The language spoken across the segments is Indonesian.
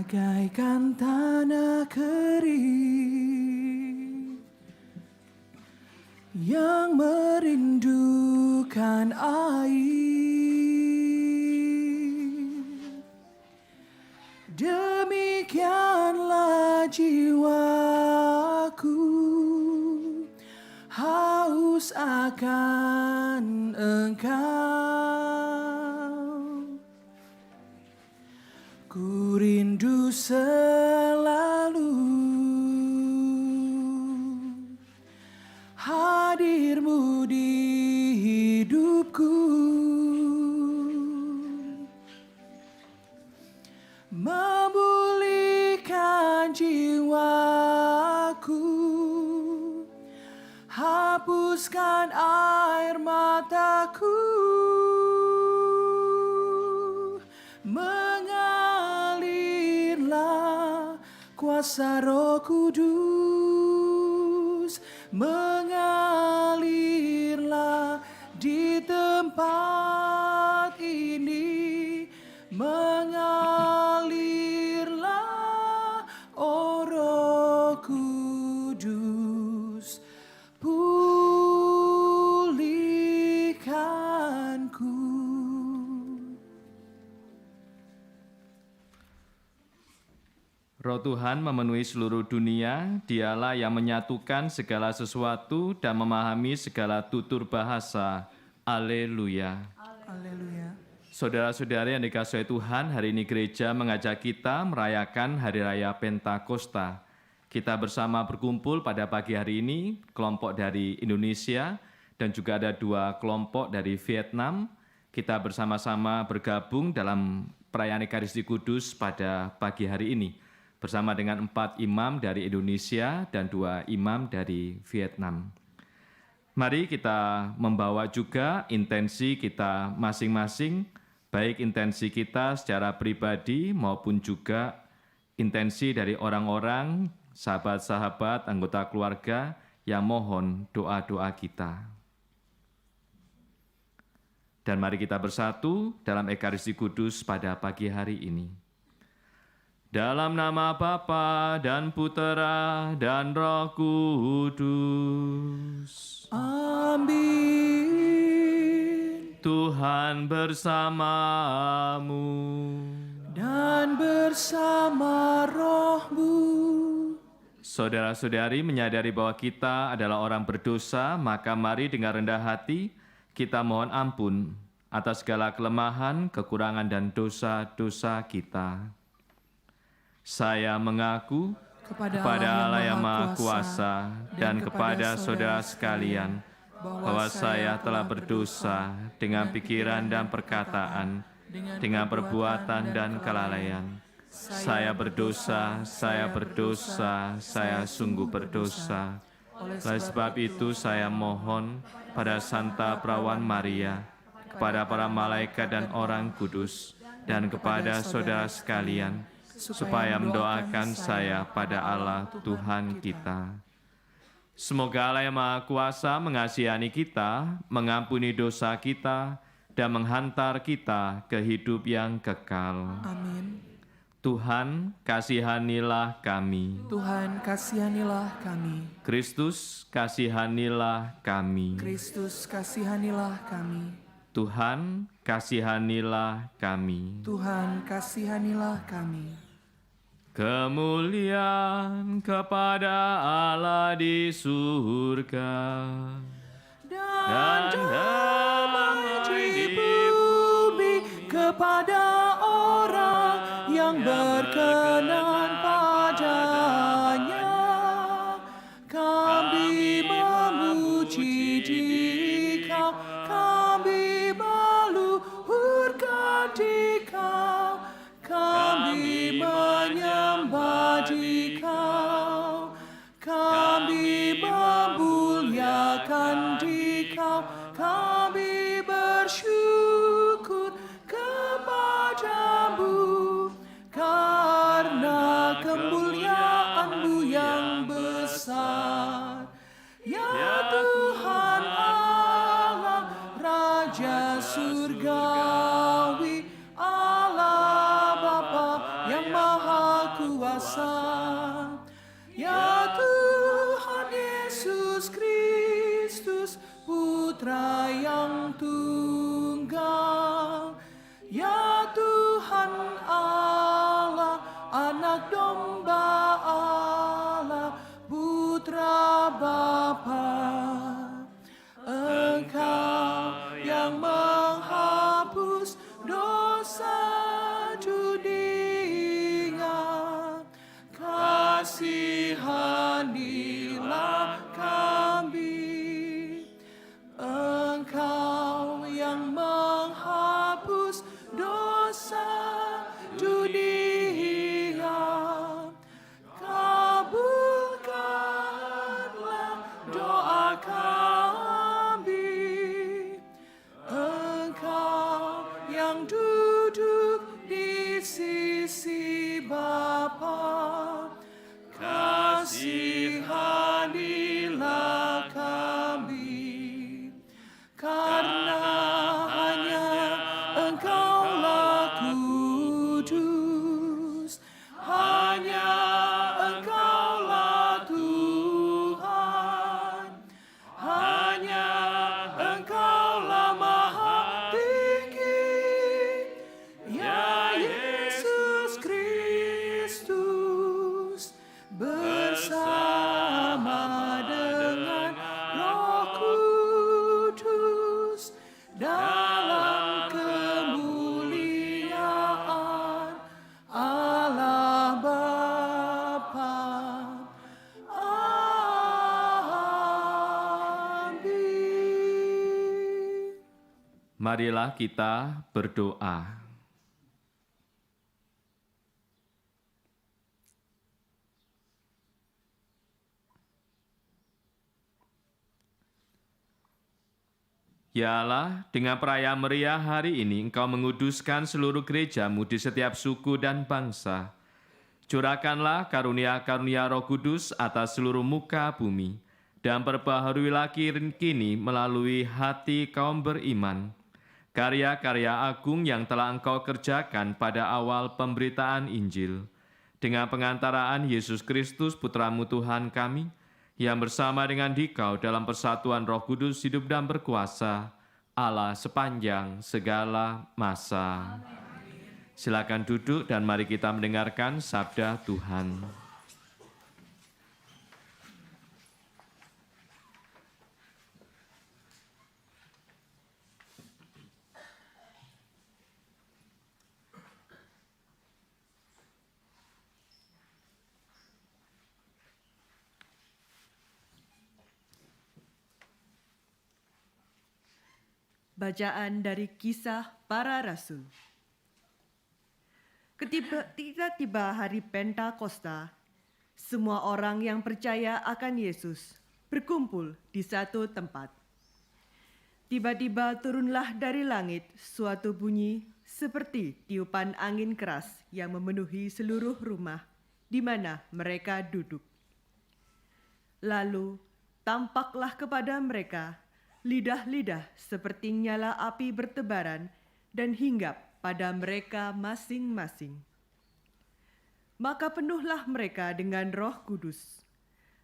bagaikan tanah kering yang merindukan air. Demikianlah jiwaku haus akan Engkau. Ku rindu selalu hadir-Mu di hidupku, memulihkan jiwaku, hapuskan air mataku, mengalirlah kuasa Roh Kudus, mengalirlah di tempat ini, mengalirlah, oh Roh Kudus, pulihkanku. Roh Tuhan memenuhi seluruh dunia, Dialah yang menyatukan segala sesuatu dan memahami segala tutur bahasa. Haleluya. Haleluya. Saudara-saudari yang dikasihi Tuhan, hari ini gereja mengajak kita merayakan Hari Raya Pentakosta. Kita bersama berkumpul pada pagi hari ini, kelompok dari Indonesia dan juga ada 2 kelompok dari Vietnam. Kita bersama-sama bergabung dalam perayaan Ekaristi Kudus pada pagi hari ini, bersama dengan 4 imam dari Indonesia dan 2 imam dari Vietnam. Mari kita membawa juga intensi kita masing-masing, baik intensi kita secara pribadi maupun juga intensi dari orang-orang, sahabat-sahabat, anggota keluarga yang mohon doa-doa kita. Dan mari kita bersatu dalam Ekaristi Kudus pada pagi hari ini. Dalam nama Bapa dan Putera dan Roh Kudus. Amin. Tuhan bersamamu Dan bersama roh-Mu. Saudara-saudari menyadari bahwa kita adalah orang berdosa, maka mari dengan rendah hati kita mohon ampun atas segala kelemahan, kekurangan dan dosa-dosa kita. Saya mengaku kepada Allah yang Maha Kuasa dan kepada saudara sekalian bahwa saya telah berdosa dengan pikiran dan perkataan, dengan perbuatan dan kelalaian. Saya berdosa, saya sungguh berdosa. Oleh sebab itu saya mohon pada Santa Perawan Maria, kepada para malaikat dan orang kudus, dan kepada saudara sekalian, supaya mendoakan saya pada Allah Tuhan kita. Semoga Allah yang Maha Kuasa mengasihani kita, mengampuni dosa kita, dan menghantar kita ke hidup yang kekal. Amin. Tuhan, kasihanilah kami. Tuhan, kasihanilah kami. Kristus, kasihanilah kami. Kristus, kasihanilah kami. Tuhan, kasihanilah kami. Tuhan, kasihanilah kami. Kemuliaan kepada Allah di surga Dan damai di bumi kepada orang yang berkenan padanya. Kami memuji Dikau, kami meluhurkan Dikau, kami menyembah Dikau, kami memuliakan Dikau, kami bersyukur kepadamu karena kemuliaan-Mu yang besar. Ya Tuhan Allah, Raja surgawi, Allah Bapa yang Maha kuasa. Ya Tuhan Yesus Kristus, Putra yang tunggal. Ya Tuhan Allah, Anak Domba Allah, Putra Bapa. Engkau yang menghapus dosa dunia, kasihanilah kami. Engkau yang menghapus dosa dunia, kabulkanlah doa kami. Engkau yang duduk di sisi Bapa, kasihanilah kami. Karena hanya Engkaulah kudus, hanya Engkaulah Tuhan, hanya Engkaulah Maha Tinggi, ya Yesus Kristus, bersama dengan Roh Kudus dalam kemuliaan Allah Bapa. Amin. Marilah kita berdoa. Ya Allah, dengan perayaan meriah hari ini Engkau menguduskan seluruh gereja-Mu di setiap suku dan bangsa. Curahkanlah karunia-karunia Roh Kudus atas seluruh muka bumi, dan perbaharuilah kini melalui hati kaum beriman karya-karya agung yang telah Engkau kerjakan pada awal pemberitaan Injil. Dengan pengantaraan Yesus Kristus, Putra-Mu Tuhan kami, yang bersama dengan Dikau dalam persatuan Roh Kudus hidup dan berkuasa, Allah sepanjang segala masa. Silakan duduk dan mari kita mendengarkan sabda Tuhan. Bacaan dari Kisah Para Rasul. Ketika tiba hari Pentakosta, semua orang yang percaya akan Yesus berkumpul di satu tempat. Tiba-tiba turunlah dari langit suatu bunyi seperti tiupan angin keras yang memenuhi seluruh rumah di mana mereka duduk. Lalu tampaklah kepada mereka lidah-lidah seperti nyala api bertebaran dan hinggap pada mereka masing-masing. Maka penuhlah mereka dengan Roh Kudus.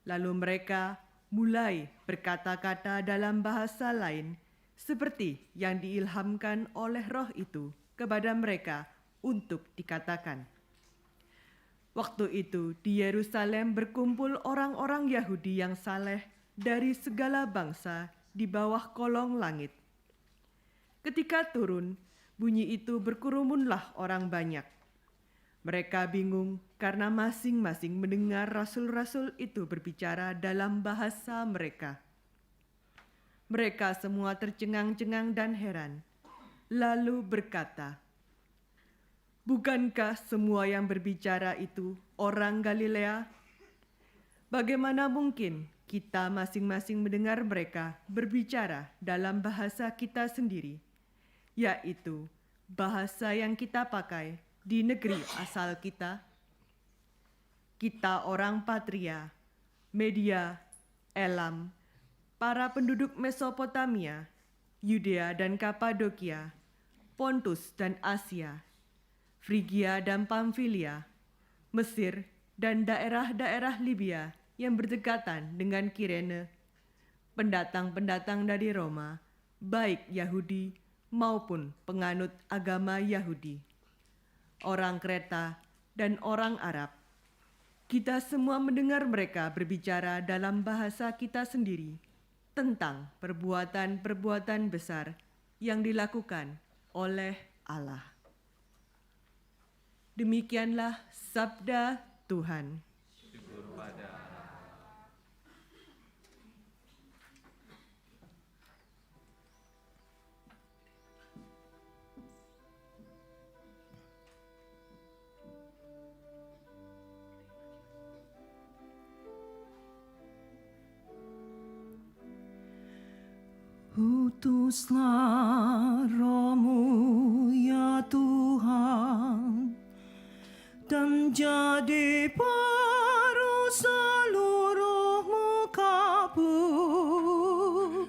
Lalu mereka mulai berkata-kata dalam bahasa lain seperti yang diilhamkan oleh Roh itu kepada mereka untuk dikatakan. Waktu itu di Yerusalem berkumpul orang-orang Yahudi yang saleh dari segala bangsa di bawah kolong langit. Ketika turun, bunyi itu berkerumunlah orang banyak. Mereka bingung karena masing-masing mendengar rasul-rasul itu berbicara dalam bahasa mereka. Mereka semua tercengang-cengang dan heran, lalu berkata, "Bukankah semua yang berbicara itu orang Galilea? Bagaimana mungkin kita masing-masing mendengar mereka berbicara dalam bahasa kita sendiri, yaitu bahasa yang kita pakai di negeri asal kita? Kita orang Patria, Media, Elam, para penduduk Mesopotamia, Yudea dan Kapadokia, Pontus dan Asia, Frigia dan Pamfilia, Mesir, dan daerah-daerah Libya yang berdekatan dengan Kirene, pendatang-pendatang dari Roma, baik Yahudi maupun penganut agama Yahudi, orang Kreta dan orang Arab. Kita semua mendengar mereka berbicara dalam bahasa kita sendiri tentang perbuatan-perbuatan besar yang dilakukan oleh Allah. Demikianlah sabda Tuhan. Utuslah Roh-Mu ya Tuhan, dan jadi baru seluruh muka bumi.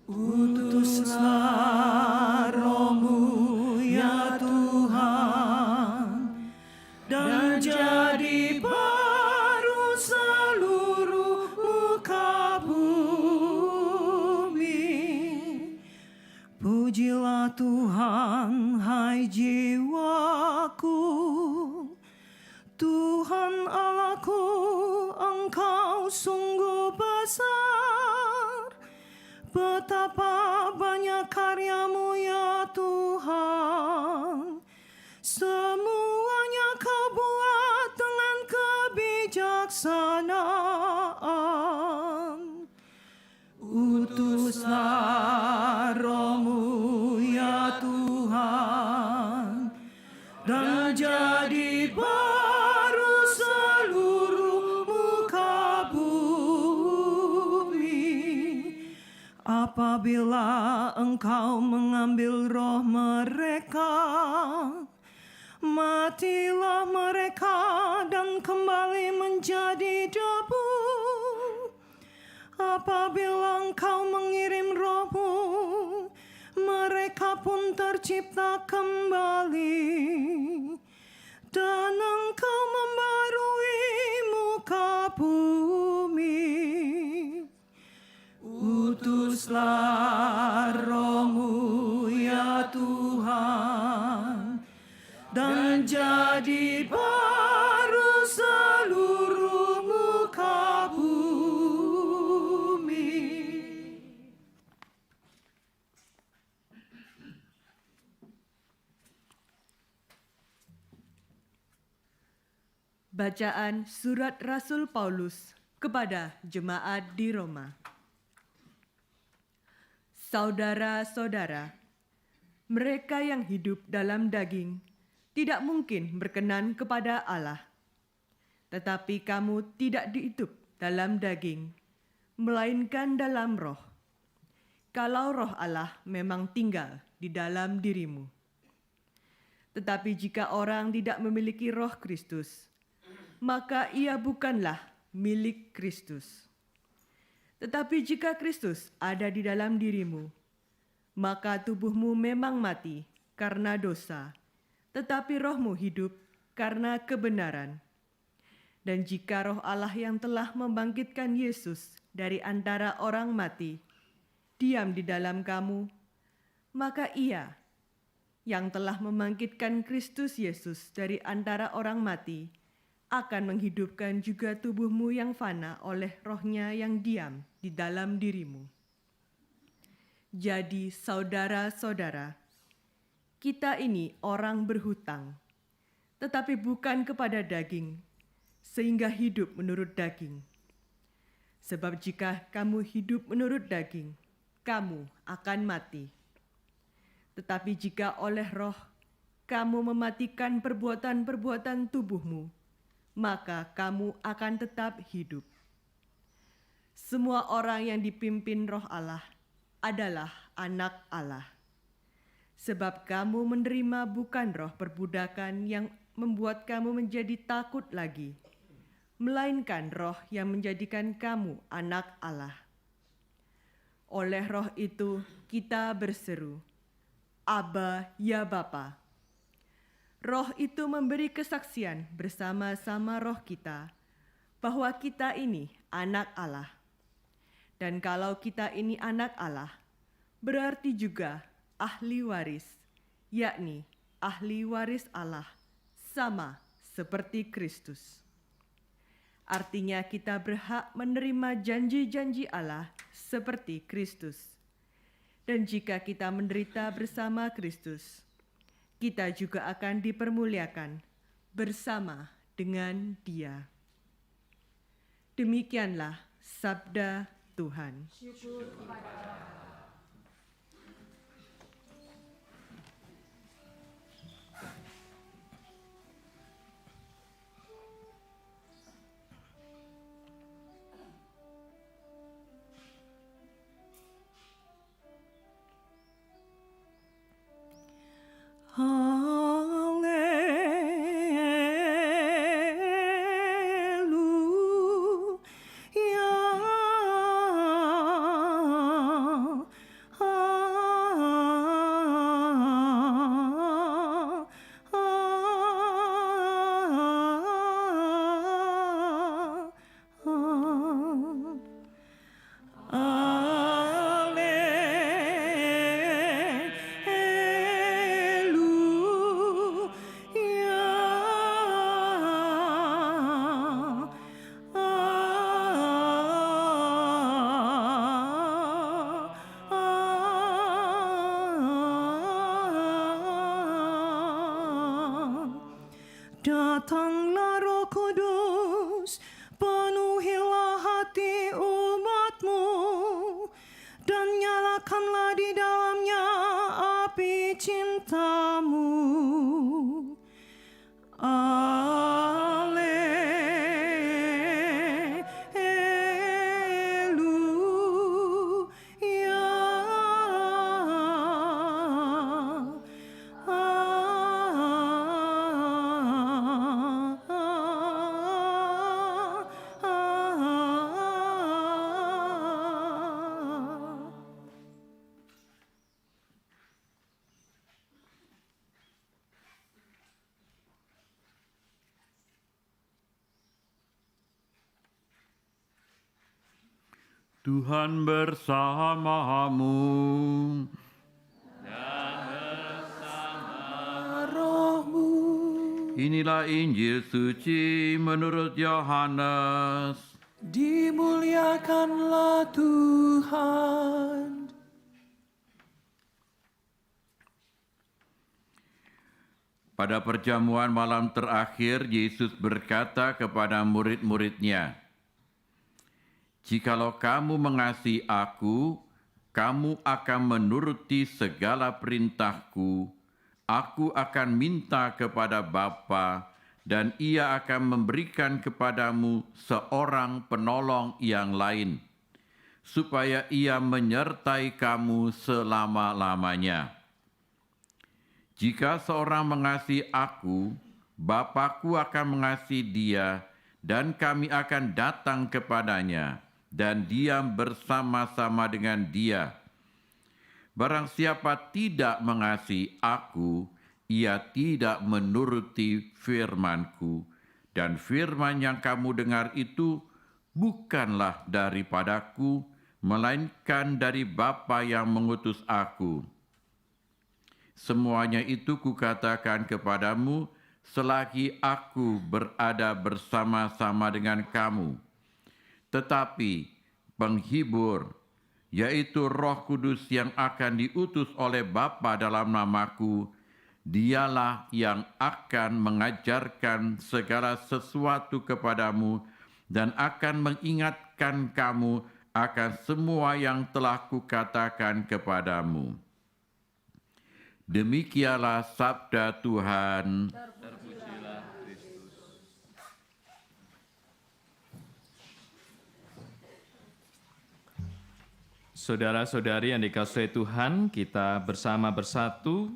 Utuslah Roh-Mu ya Tuhan, dan jadi baru seluruh muka bumi. Pujilah Tuhan, hai jiwaku, Tuhan Allahku, Engkau sungguh besar. Betapa banyak karya-Mu ya Tuhan, semuanya Kau buat dengan kebijaksanaan. Utuslah Roh-Mu ya Tuhan, dan jadi baru seluruh muka bumi. Apabila Engkau mengambil roh mereka, matilah mereka dan kembali menjadi debu. Apabila Engkau mengirim Roh-Mu, mereka pun tercipta kembali, dan Engkau membarui muka bumi. Utuslah Roh-Mu ya Tuhan, dan jadi baru seluruh muka bumi. Bacaan Surat Rasul Paulus kepada jemaat di Roma. Saudara-saudara, mereka yang hidup dalam daging tidak mungkin berkenan kepada Allah. Tetapi kamu tidak dihidup dalam daging, melainkan dalam roh. Kalau roh Allah memang tinggal di dalam dirimu. Tetapi jika orang tidak memiliki roh Kristus, maka ia bukanlah milik Kristus. Tetapi jika Kristus ada di dalam dirimu, maka tubuhmu memang mati karena dosa, tetapi rohmu hidup karena kebenaran. Dan jika roh Allah yang telah membangkitkan Yesus dari antara orang mati diam di dalam kamu, maka ia yang telah membangkitkan Kristus Yesus dari antara orang mati akan menghidupkan juga tubuhmu yang fana oleh rohnya yang diam di dalam dirimu. Jadi saudara-saudara, kita ini orang berhutang, tetapi bukan kepada daging, sehingga hidup menurut daging. Sebab jika kamu hidup menurut daging, kamu akan mati. Tetapi jika oleh roh, kamu mematikan perbuatan-perbuatan tubuhmu, maka kamu akan tetap hidup. Semua orang yang dipimpin roh Allah adalah anak Allah. Sebab kamu menerima bukan roh perbudakan yang membuat kamu menjadi takut lagi, melainkan roh yang menjadikan kamu anak Allah. Oleh roh itu kita berseru, Aba ya Bapa. Roh itu memberi kesaksian bersama-sama roh kita bahwa kita ini anak Allah. Dan kalau kita ini anak Allah, berarti juga ahli waris, yakni ahli waris Allah, sama seperti Kristus. Artinya kita berhak menerima janji-janji Allah seperti Kristus. Dan jika kita menderita bersama Kristus, kita juga akan dipermuliakan bersama dengan Dia. Demikianlah sabda Tuhan. Datanglah Roh Kudus, penuhilah hati umat-Mu, dan nyalakanlah di dalamnya api cinta-Mu. Tuhan bersamamu. Rohmu. Inilah Injil suci menurut Yohanes. Dimuliakanlah Tuhan. Pada perjamuan malam terakhir, Yesus berkata kepada murid-muridnya, "Jikalau kamu mengasihi Aku, kamu akan menuruti segala perintahku. Aku akan minta kepada Bapa, dan Ia akan memberikan kepadamu seorang penolong yang lain, supaya Ia menyertai kamu selama-lamanya. Jika seorang mengasihi Aku, Bapa-Ku akan mengasihi dia, dan kami akan datang kepadanya dan diam bersama-sama dengan dia. Barang siapa tidak mengasihi Aku, ia tidak menuruti firman-Ku, dan firman yang kamu dengar itu bukanlah daripadaku, melainkan dari Bapa yang mengutus Aku. Semuanya itu kukatakan kepadamu selagi Aku berada bersama-sama dengan kamu. Tetapi penghibur, yaitu Roh Kudus yang akan diutus oleh Bapa dalam namaku, Dialah yang akan mengajarkan segala sesuatu kepadamu dan akan mengingatkan kamu akan semua yang telah kukatakan kepadamu." Demikianlah sabda Tuhan. Saudara-saudari yang dikasihi Tuhan, kita bersama bersatu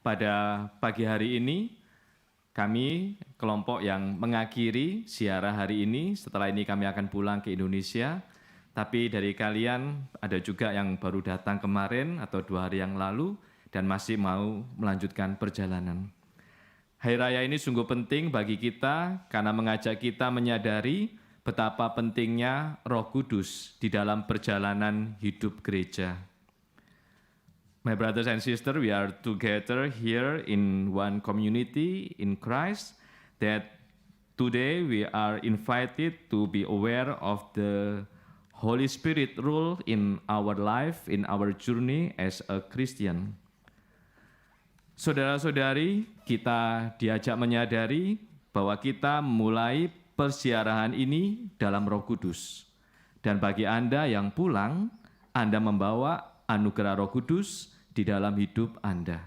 pada pagi hari ini. Kami kelompok yang mengakhiri ziarah hari ini, setelah ini kami akan pulang ke Indonesia. Tapi dari kalian ada juga yang baru datang kemarin atau 2 hari yang lalu dan masih mau melanjutkan perjalanan. Hari raya ini sungguh penting bagi kita karena mengajak kita menyadari betapa pentingnya Roh Kudus di dalam perjalanan hidup gereja. My brothers and sisters, we are together here in one community in Christ, that today we are invited to be aware of the Holy Spirit rule in our life, in our journey as a Christian. Saudara-saudari, kita diajak menyadari bahwa kita memulai persiarahan ini dalam Roh Kudus. Dan bagi Anda yang pulang, Anda membawa anugerah Roh Kudus di dalam hidup Anda.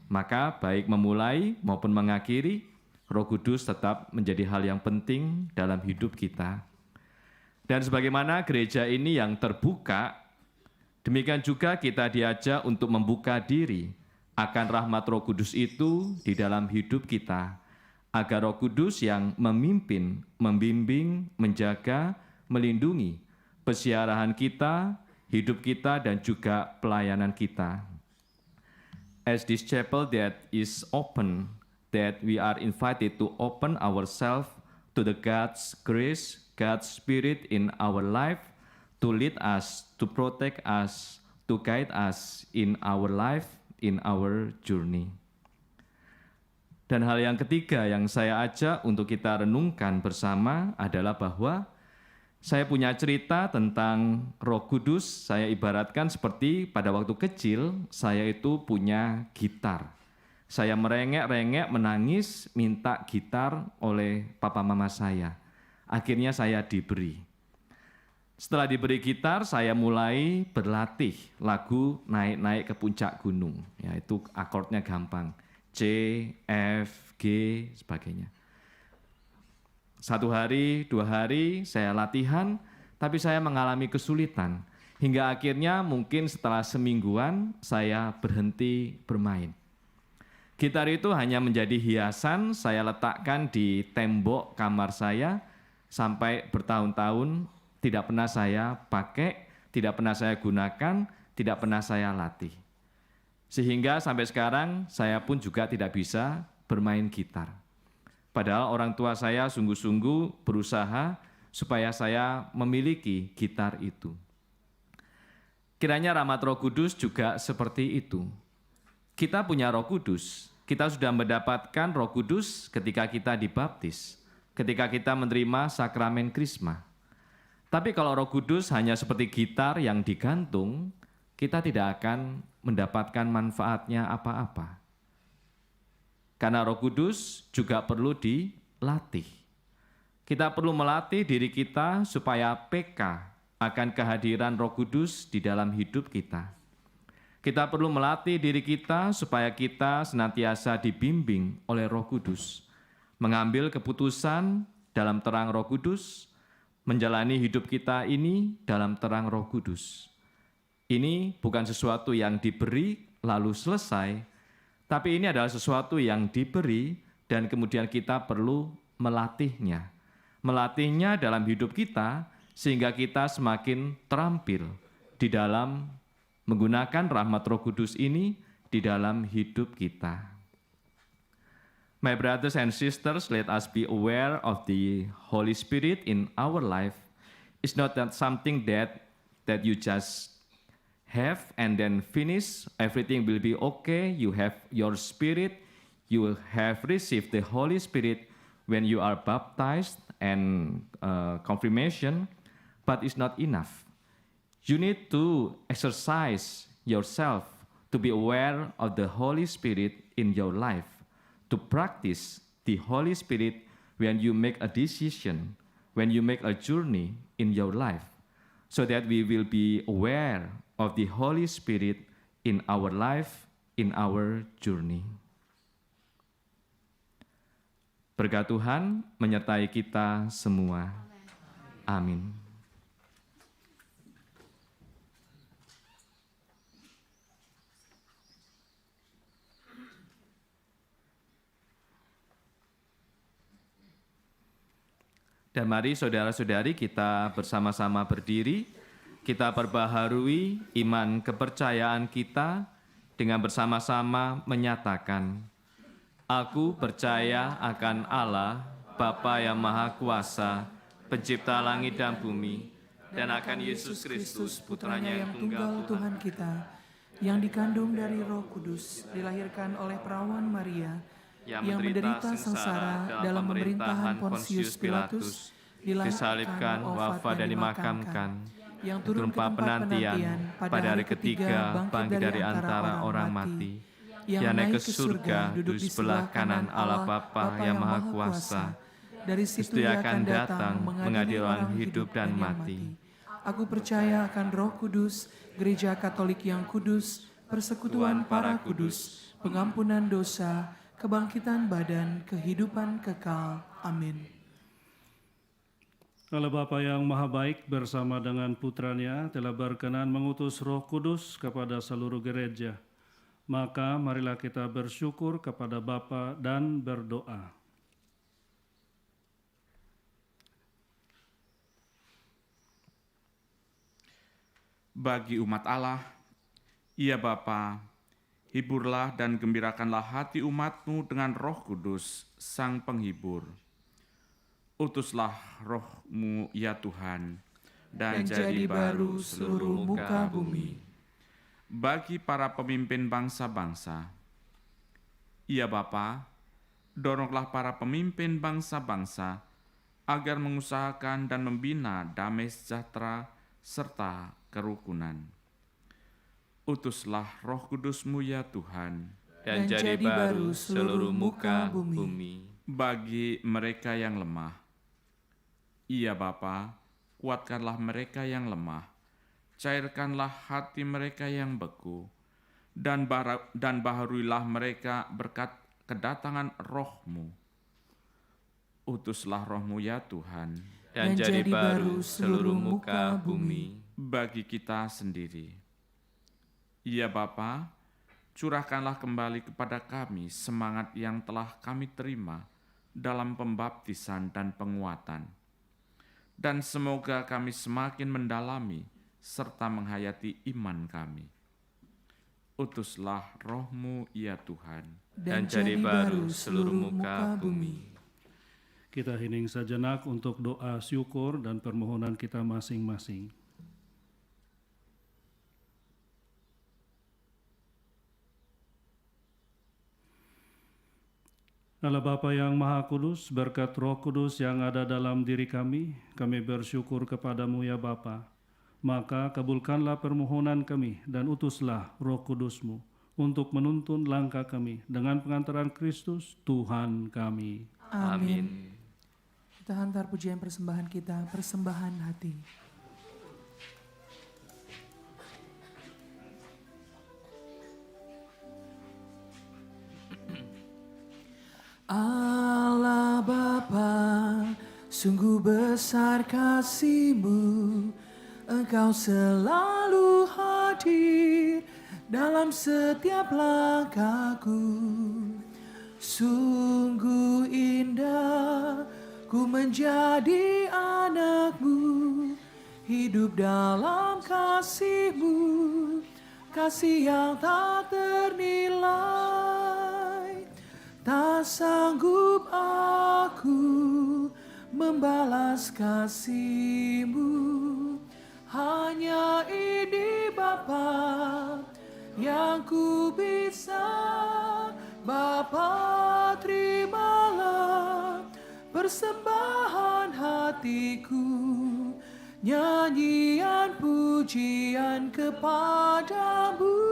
Maka baik memulai maupun mengakhiri, Roh Kudus tetap menjadi hal yang penting dalam hidup kita. Dan sebagaimana gereja ini yang terbuka, demikian juga kita diajak untuk membuka diri akan rahmat Roh Kudus itu di dalam hidup kita, agar Roh Kudus yang memimpin, membimbing, menjaga, melindungi persiarahan kita, hidup kita, dan juga pelayanan kita. As this chapel that is open, that we are invited to open ourselves to the God's grace, God's Spirit in our life, to lead us, to protect us, to guide us in our life, in our journey. Dan hal yang ketiga yang saya ajak untuk kita renungkan bersama adalah bahwa saya punya cerita tentang Roh Kudus. Saya ibaratkan seperti pada waktu kecil saya itu punya gitar. Saya merengek-rengek menangis minta gitar oleh papa mama saya. Akhirnya saya diberi. Setelah diberi gitar, saya mulai berlatih lagu Naik-Naik ke Puncak Gunung. Ya, itu akordnya gampang. C, F, G, sebagainya. 1 hari, 2 hari saya latihan, tapi saya mengalami kesulitan. Hingga akhirnya mungkin setelah semingguan saya berhenti bermain. Gitar itu hanya menjadi hiasan, saya letakkan di tembok kamar saya sampai bertahun-tahun. Tidak pernah saya pakai, tidak pernah saya gunakan, tidak pernah saya latih. Sehingga sampai sekarang saya pun juga tidak bisa bermain gitar. Padahal orang tua saya sungguh-sungguh berusaha supaya saya memiliki gitar itu. Kiranya rahmat Roh Kudus juga seperti itu. Kita punya Roh Kudus, kita sudah mendapatkan Roh Kudus ketika kita dibaptis, ketika kita menerima sakramen Krisma. Tapi kalau Roh Kudus hanya seperti gitar yang digantung, kita tidak akan mendapatkan manfaatnya apa-apa. Karena Roh Kudus juga perlu dilatih. Kita perlu melatih diri kita supaya peka akan kehadiran Roh Kudus di dalam hidup kita. Kita perlu melatih diri kita supaya kita senantiasa dibimbing oleh Roh Kudus, mengambil keputusan dalam terang Roh Kudus, menjalani hidup kita ini dalam terang Roh Kudus. Ini bukan sesuatu yang diberi lalu selesai, tapi ini adalah sesuatu yang diberi dan kemudian kita perlu melatihnya. Melatihnya dalam hidup kita sehingga kita semakin terampil di dalam menggunakan rahmat Roh Kudus ini di dalam hidup kita. My brothers and sisters, let us be aware of the Holy Spirit in our life. It's not that something that you just have and then finish. Everything will be okay. You have your spirit. You have received the Holy Spirit when you are baptized and confirmation, but it's not enough. You need to exercise yourself to be aware of the Holy Spirit in your life, to practice the Holy Spirit when you make a decision, when you make a journey in your life, so that we will be aware of the Holy Spirit in our life, in our journey. Berkat Tuhan menyertai kita semua. Amin. Dan mari saudara-saudari kita bersama-sama berdiri, kita perbaharui iman kepercayaan kita dengan bersama-sama menyatakan, Aku percaya akan Allah, Bapa yang Maha Kuasa, pencipta langit dan bumi, dan akan Yesus Kristus, putranya yang tunggal Tuhan kita, yang dikandung dari Roh Kudus, dilahirkan oleh perawan Maria, yang menderita sengsara dalam pemerintahan Pontius Pilatus, disalibkan, wafat dan dimakamkan, yang turun ke tempat penantian, pada hari ketiga bangkit dari antara orang mati, yang naik ke surga, duduk di sebelah kanan Allah Bapa yang Maha Kuasa. Dari situ Dia akan datang mengadili orang hidup dan mati. Aku percaya akan Roh Kudus, Gereja Katolik yang kudus, persekutuan para kudus, pengampunan dosa, kebangkitan badan, kehidupan kekal. Amin. Allah Bapa yang Maha Baik bersama dengan Putranya telah berkenan mengutus Roh Kudus kepada seluruh gereja. Maka marilah kita bersyukur kepada Bapa dan berdoa. Bagi umat Allah, ya Bapa, hiburlah dan gembirakanlah hati umat-Mu dengan Roh Kudus, Sang Penghibur. Utuslah Roh-Mu, ya Tuhan, dan jadi baru seluruh muka bumi. Bagi para pemimpin bangsa-bangsa, ya Bapa, doronglah para pemimpin bangsa-bangsa agar mengusahakan dan membina damai sejahtera serta kerukunan. Utuslah Roh Kudus-Mu, ya Tuhan, Dan jadi baru seluruh muka bumi. bagi mereka yang lemah. Iya Bapa, kuatkanlah mereka yang lemah, cairkanlah hati mereka yang beku, dan baharuilah mereka berkat kedatangan Roh-Mu. Utuslah Roh-Mu, ya Tuhan, Dan jadi baru seluruh muka bumi. bagi kita sendiri. Ya Bapa, curahkanlah kembali kepada kami semangat yang telah kami terima dalam pembaptisan dan penguatan. Dan semoga kami semakin mendalami serta menghayati iman kami. Utuslah Roh-Mu, ya Tuhan, Dan jadi baru seluruh muka bumi. Kita hening sejenak untuk doa syukur dan permohonan kita masing-masing. Allah Bapa yang Maha Kudus, berkat Roh Kudus yang ada dalam diri kami bersyukur kepadamu ya Bapa. Maka kabulkanlah permohonan kami dan utuslah Roh Kudus-Mu untuk menuntun langkah kami dengan pengantaran Kristus Tuhan kami. Amin. Kita hantar pujian persembahan kita, persembahan hati. Allah Bapa, sungguh besar kasih-Mu, Engkau selalu hadir dalam setiap langkahku. Sungguh indah ku menjadi anak-Mu, hidup dalam kasih-Mu, kasih yang tak ternilai. Tak sanggup aku membalas kasih-Mu, hanya ini Bapa yang ku bisa. Bapa, terimalah persembahan hatiku, nyanyian pujian kepadamu.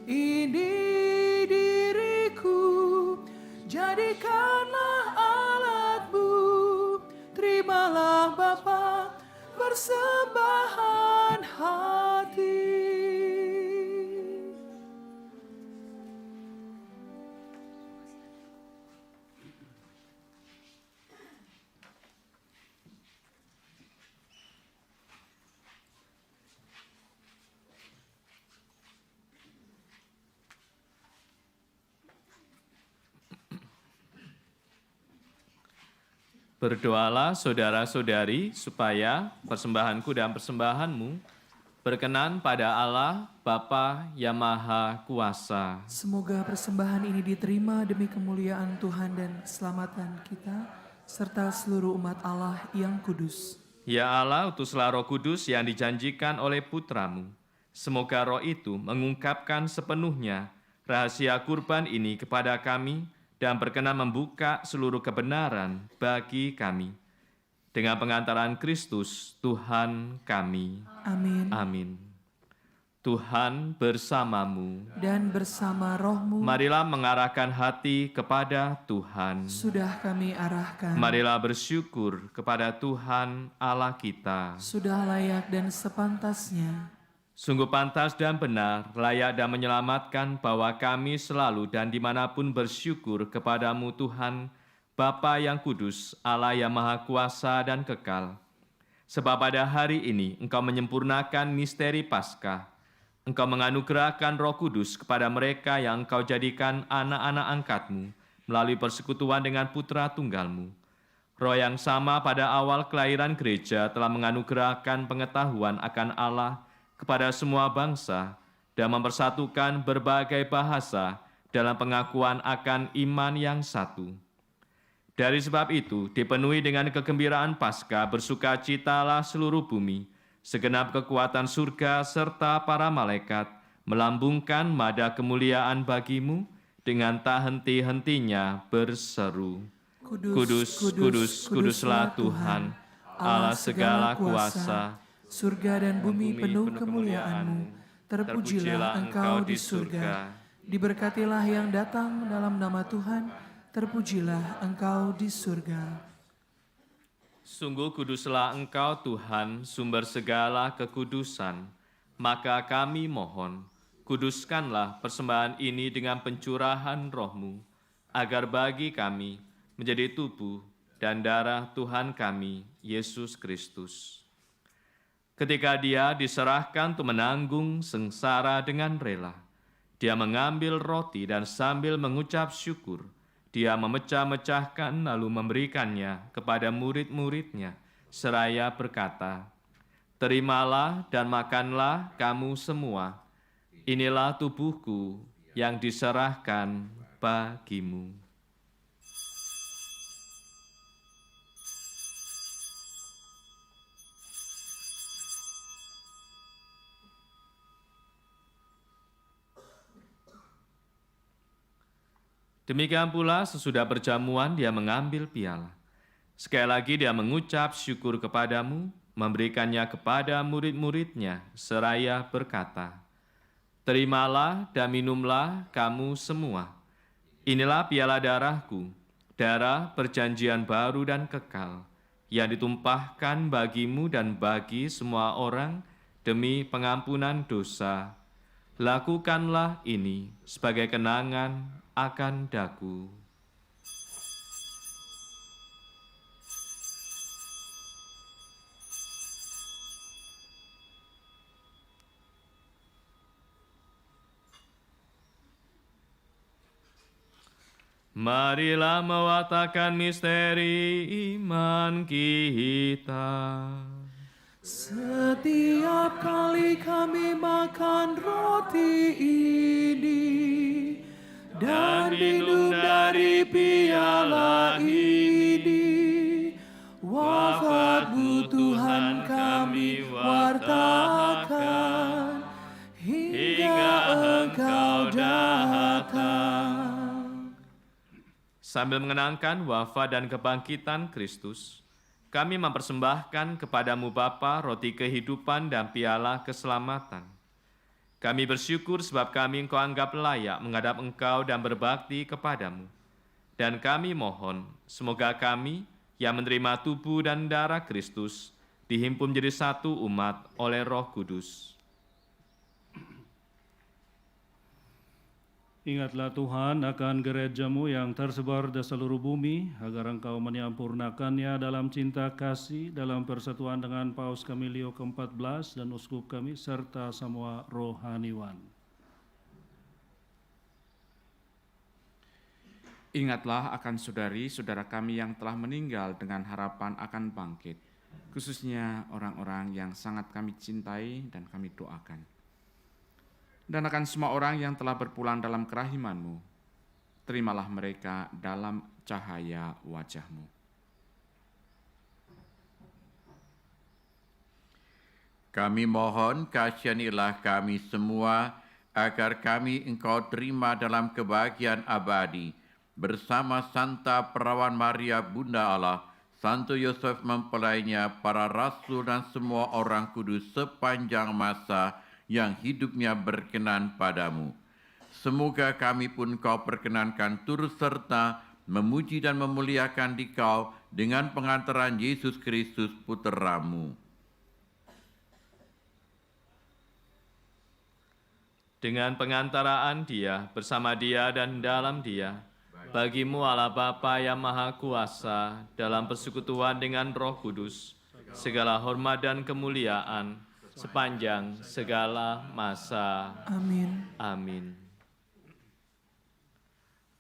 Ini jadikanlah alat-Mu, terimalah Bapa persembahan hati. Berdoalah saudara-saudari supaya persembahanku dan persembahanmu berkenan pada Allah, Bapa yang Maha Kuasa. Semoga persembahan ini diterima demi kemuliaan Tuhan dan keselamatan kita, serta seluruh umat Allah yang kudus. Ya Allah, utuslah Roh Kudus yang dijanjikan oleh Putramu. Semoga Roh itu mengungkapkan sepenuhnya rahasia kurban ini kepada kami dan berkenan membuka seluruh kebenaran bagi kami. Dengan pengantaran Kristus, Tuhan kami. Amin. Amin. Tuhan bersamamu. Dan bersama rohmu, Marilah mengarahkan hati kepada Tuhan. sudah kami arahkan. Marilah bersyukur kepada Tuhan Allah kita. Sudah layak dan sepantasnya. Sungguh pantas dan benar, layak dan menyelamatkan bahwa kami selalu dan dimanapun bersyukur kepadamu Tuhan, Bapa yang kudus, Allah yang maha kuasa dan kekal. Sebab pada hari ini Engkau menyempurnakan misteri Paskah. Engkau menganugerahkan Roh Kudus kepada mereka yang Engkau jadikan anak-anak angkat-Mu melalui persekutuan dengan Putra Tunggal-Mu. Roh yang sama pada awal kelahiran gereja telah menganugerahkan pengetahuan akan Allah kepada semua bangsa dan mempersatukan berbagai bahasa dalam pengakuan akan iman yang satu. Dari sebab itu, dipenuhi dengan kegembiraan Paskah, bersukacitalah seluruh bumi, segenap kekuatan surga serta para malaikat melambungkan mada kemuliaan bagimu dengan tak henti-hentinya berseru. Kudus, kudus, kuduslah Tuhan, Allah segala kuasa. Surga dan bumi penuh kemuliaan-Mu. Terpujilah Engkau di surga. Diberkatilah yang datang dalam nama Tuhan. Terpujilah Engkau di surga. Sungguh kuduslah Engkau Tuhan, sumber segala kekudusan. Maka kami mohon, kuduskanlah persembahan ini dengan pencurahan Roh-Mu, agar bagi kami menjadi tubuh dan darah Tuhan kami, Yesus Kristus. Ketika Dia diserahkan untuk menanggung sengsara dengan rela, Dia mengambil roti dan sambil mengucap syukur, Dia memecah-mecahkan lalu memberikannya kepada murid-muridnya, seraya berkata, "Terimalah dan makanlah kamu semua, inilah tubuhku yang diserahkan bagimu." Demikian pula sesudah perjamuan Dia mengambil piala. Sekali lagi Dia mengucap syukur kepadamu, memberikannya kepada murid-muridnya, seraya berkata, "Terimalah dan minumlah kamu semua. Inilah piala darahku, darah perjanjian baru dan kekal, yang ditumpahkan bagimu dan bagi semua orang demi pengampunan dosa. Lakukanlah ini sebagai kenangan akan daku." Marilah mewartakan misteri iman kita. Setiap kali kami makan roti ini dan minum dari piala ini, wafat-Mu Tuhan kami wartakan hingga Engkau datang. Sambil mengenangkan wafat dan kebangkitan Kristus, kami mempersembahkan kepadamu Bapa roti kehidupan dan piala keselamatan. Kami bersyukur sebab kami Engkau anggap layak menghadap Engkau dan berbakti kepadamu. Dan kami mohon, semoga kami yang menerima tubuh dan darah Kristus dihimpun menjadi satu umat oleh Roh Kudus. Ingatlah Tuhan akan gereja-Mu yang tersebar di seluruh bumi, agar Engkau menyempurnakannya dalam cinta kasih, dalam persatuan dengan Paus kami Leo ke-14 dan uskup kami, serta semua rohaniwan. Ingatlah akan saudari-saudara kami yang telah meninggal dengan harapan akan bangkit. khususnya orang-orang yang sangat kami cintai dan kami doakan. Dan akan semua orang yang telah berpulang dalam kerahiman-Mu, terimalah mereka dalam cahaya wajah-Mu. Kami mohon kasihanilah kami semua, agar kami Engkau terima dalam kebahagiaan abadi, bersama Santa Perawan Maria Bunda Allah, Santo Yosef mempelainya, para rasul dan semua orang kudus sepanjang masa yang hidupnya berkenan padamu. Semoga kami pun Kau perkenankan turut serta memuji dan memuliakan Dikau dengan pengantaran Yesus Kristus Putra-Mu. Dengan pengantaraan Dia, bersama Dia dan dalam Dia, bagi-Mu Allah Bapa yang Maha Kuasa, dalam persekutuan dengan Roh Kudus, segala hormat dan kemuliaan sepanjang segala masa. Amin. Amin.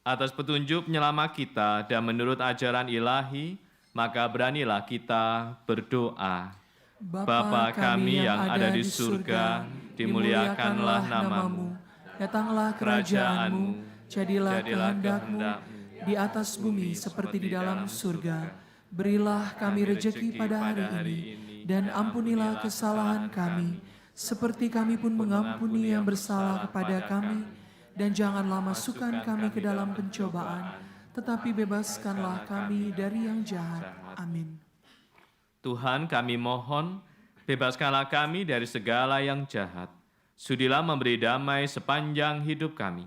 Atas petunjuk penyelamat kita dan menurut ajaran ilahi, maka beranilah kita berdoa. Bapa kami yang ada di surga, dimuliakanlah nama-Mu. Datanglah kerajaan-Mu, jadilah kehendak-Mu di atas bumi seperti di dalam surga. Berilah kami rejeki pada hari ini, dan ampunilah kesalahan kami, seperti kami pun mengampuni yang bersalah kepada kami. Dan janganlah masukkan kami ke dalam pencobaan, tetapi bebaskanlah kami dari yang jahat. Amin. Tuhan, kami mohon, bebaskanlah kami dari segala yang jahat. Sudilah memberi damai sepanjang hidup kami,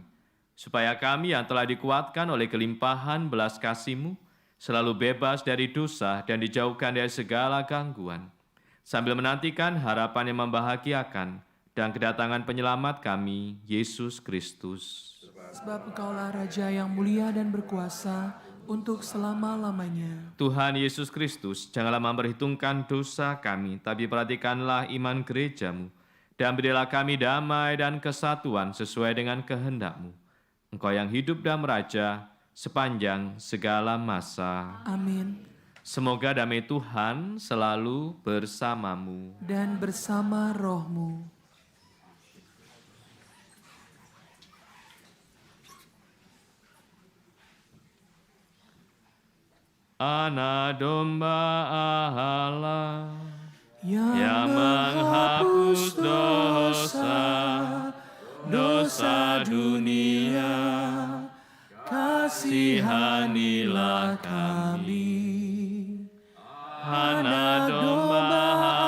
supaya kami yang telah dikuatkan oleh kelimpahan belas kasih-Mu, selalu bebas dari dosa dan dijauhkan dari segala gangguan, sambil menantikan harapan yang membahagiakan dan kedatangan penyelamat kami, Yesus Kristus. Sebab Engkaulah Raja yang mulia dan berkuasa untuk selama-lamanya. Tuhan Yesus Kristus, janganlah memperhitungkan dosa kami, tapi perhatikanlah iman gereja-Mu, dan berilah kami damai dan kesatuan sesuai dengan kehendak-Mu. Engkau yang hidup dan meraja sepanjang segala masa. Amin. Semoga damai Tuhan selalu bersamamu. Dan bersama roh-Mu. Anak domba Allah yang menghapus dosa dunia, kasihanilah kami. Anak domba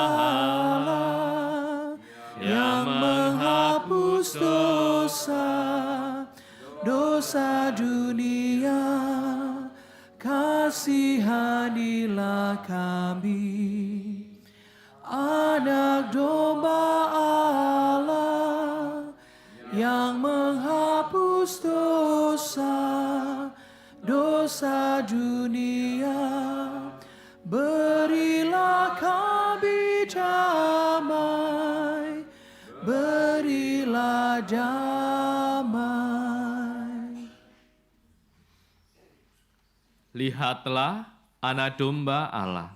Allah yang menghapus dosa dunia, kasihanilah kami. Anak domba Allah yang menghapus dosa dunia, berilah kami damai, berilah damai. Lihatlah anak domba Allah.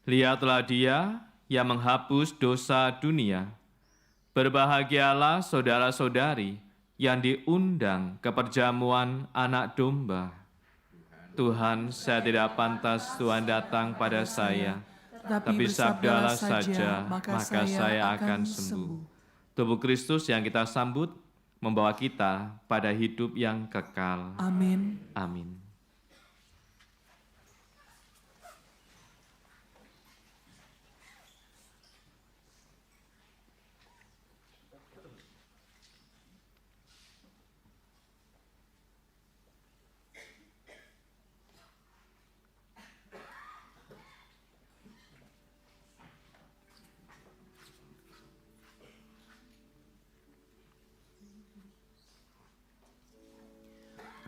Lihatlah Dia yang menghapus dosa dunia. Berbahagialah saudara-saudari yang diundang ke perjamuan anak domba. Tuhan, saya tidak pantas Tuhan datang pada saya, tapi sabdalah saja, maka saya akan sembuh. Tubuh Kristus yang kita sambut membawa kita pada hidup yang kekal. Amin. Amin.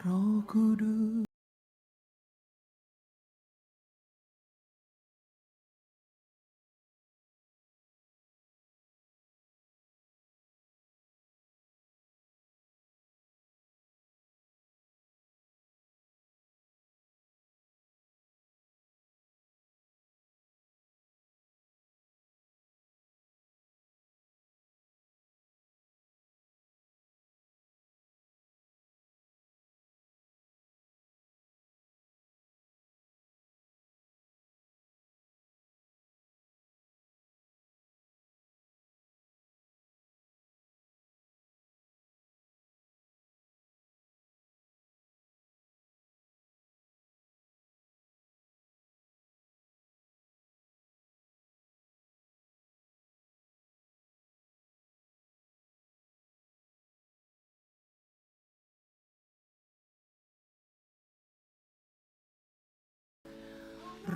Roh Kudus.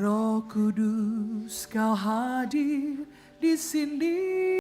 Roh Kudus, Kau hadir di sini.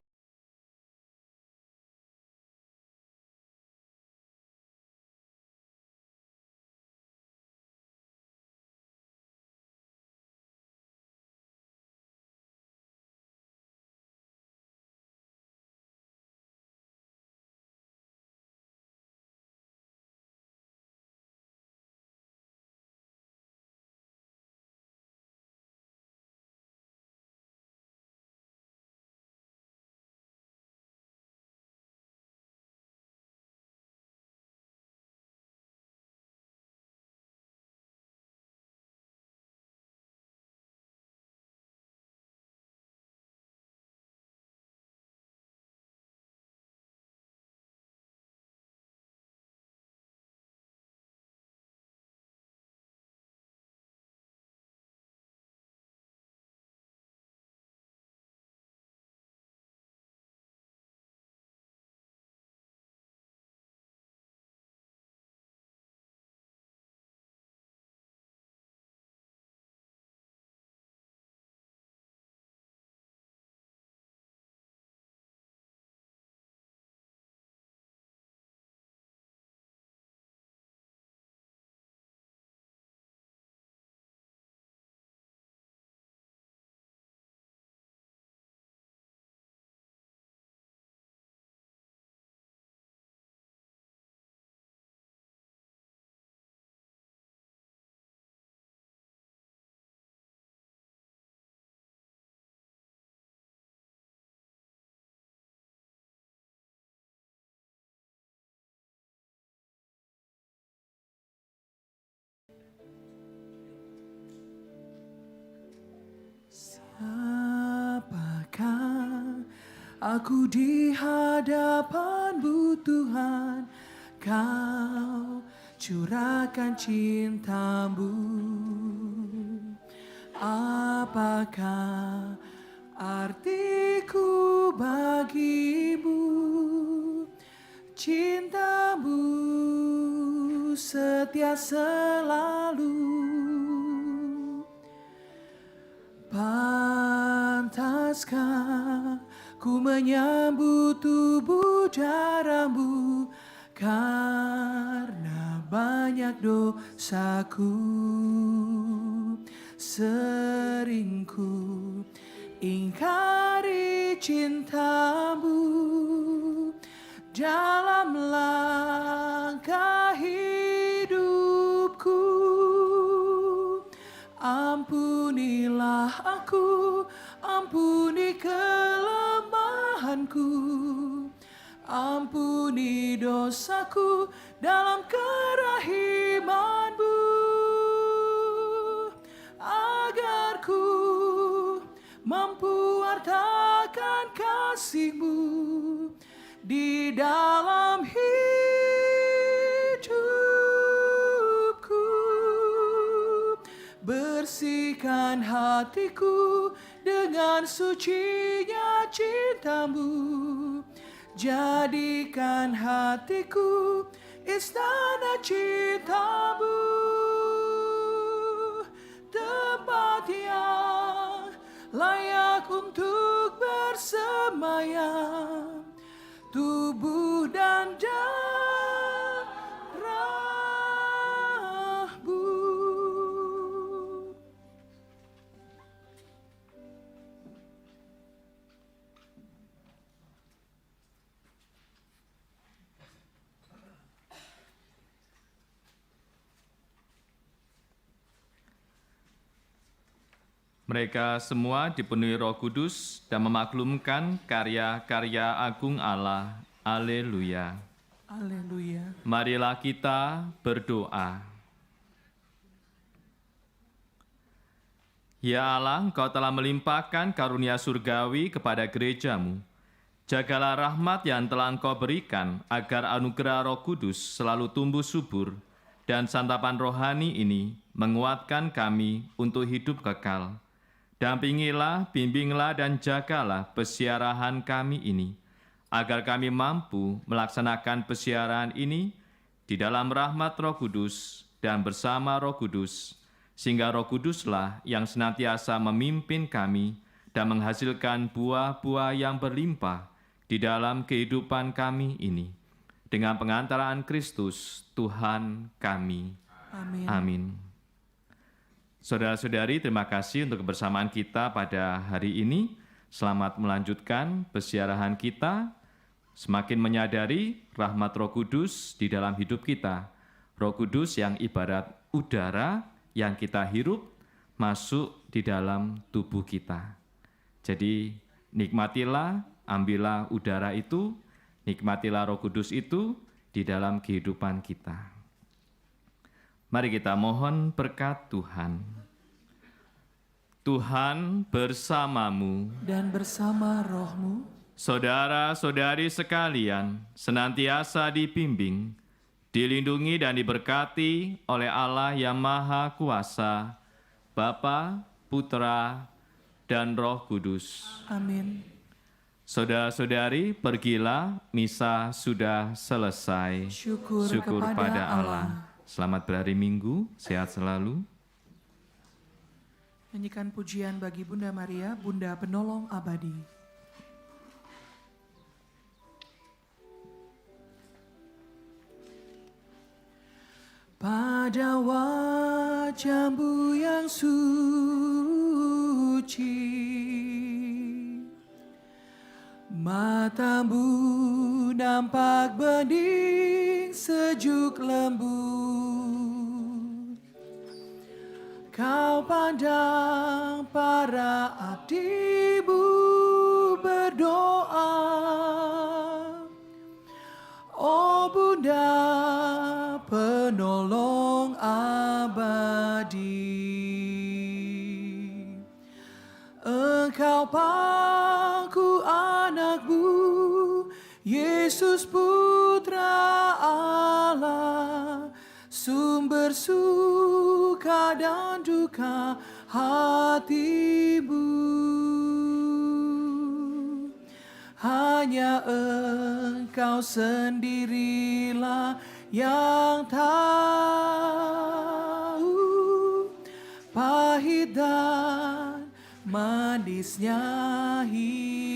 Siapakah aku di hadapan-Mu Tuhan, Kau curahkan cinta-Mu. Apakah artiku bagimu? Cinta-Mu setia selalu. Pantaskah ku menyambut tubuh darah-Mu karena banyak dosaku. Sering ku ingkari cinta-Mu dalam langkah hidupku. Ampunilah aku, ampuni kelemahanku, ampuni dosaku dalam kerahiman-Mu, agar ku mampu wartakan kasih-Mu di dalam hidupku. Bersihkan hatiku dengan sucinya cinta-Mu. Jadikan hatiku istana cinta-Mu, tempat yang layak untuk bersemayam, tubuh dan darah-Mu. Mereka semua dipenuhi Roh Kudus dan memaklumkan karya-karya agung Allah. Haleluya. Haleluya. Marilah kita berdoa. Ya Allah, Engkau telah melimpahkan karunia surgawi kepada gereja-Mu. Jagalah rahmat yang telah Engkau berikan agar anugerah Roh Kudus selalu tumbuh subur dan santapan rohani ini menguatkan kami untuk hidup kekal. Dampingilah, bimbinglah, dan jagalah pesiarahan kami ini, agar kami mampu melaksanakan pesiaran ini di dalam rahmat Roh Kudus dan bersama Roh Kudus, sehingga Roh Kuduslah yang senantiasa memimpin kami dan menghasilkan buah-buah yang berlimpah di dalam kehidupan kami ini. Dengan pengantaraan Kristus, Tuhan kami. Amin. Amin. Saudara-saudari, terima kasih untuk kebersamaan kita pada hari ini. Selamat melanjutkan peziarahan kita, semakin menyadari rahmat Roh Kudus di dalam hidup kita. Roh Kudus yang ibarat udara yang kita hirup masuk di dalam tubuh kita. Jadi nikmatilah, ambillah udara itu, nikmatilah Roh Kudus itu di dalam kehidupan kita. Mari kita mohon berkat Tuhan. Tuhan bersamamu Dan bersama rohmu, saudara-saudari sekalian, senantiasa dibimbing, dilindungi dan diberkati oleh Allah yang Maha Kuasa, Bapa, Putra, dan Roh Kudus. amin. Saudara-saudari, pergilah, misa sudah selesai. Syukur kepada Allah. Selamat berhari Minggu, sehat selalu. Nyanyikan pujian bagi Bunda Maria, Bunda Penolong Abadi. Pada wajahmu yang suci, matamu nampak bening sejuk lembut. Kau pandang para abdimu berdoa, oh Bunda Penolong Abadi. Engkau pangku anakmu, Yesus Putra Allah, sumber suka dan duka hatimu. Hanya Engkau sendirilah yang tahu pahit dan manisnya hidup.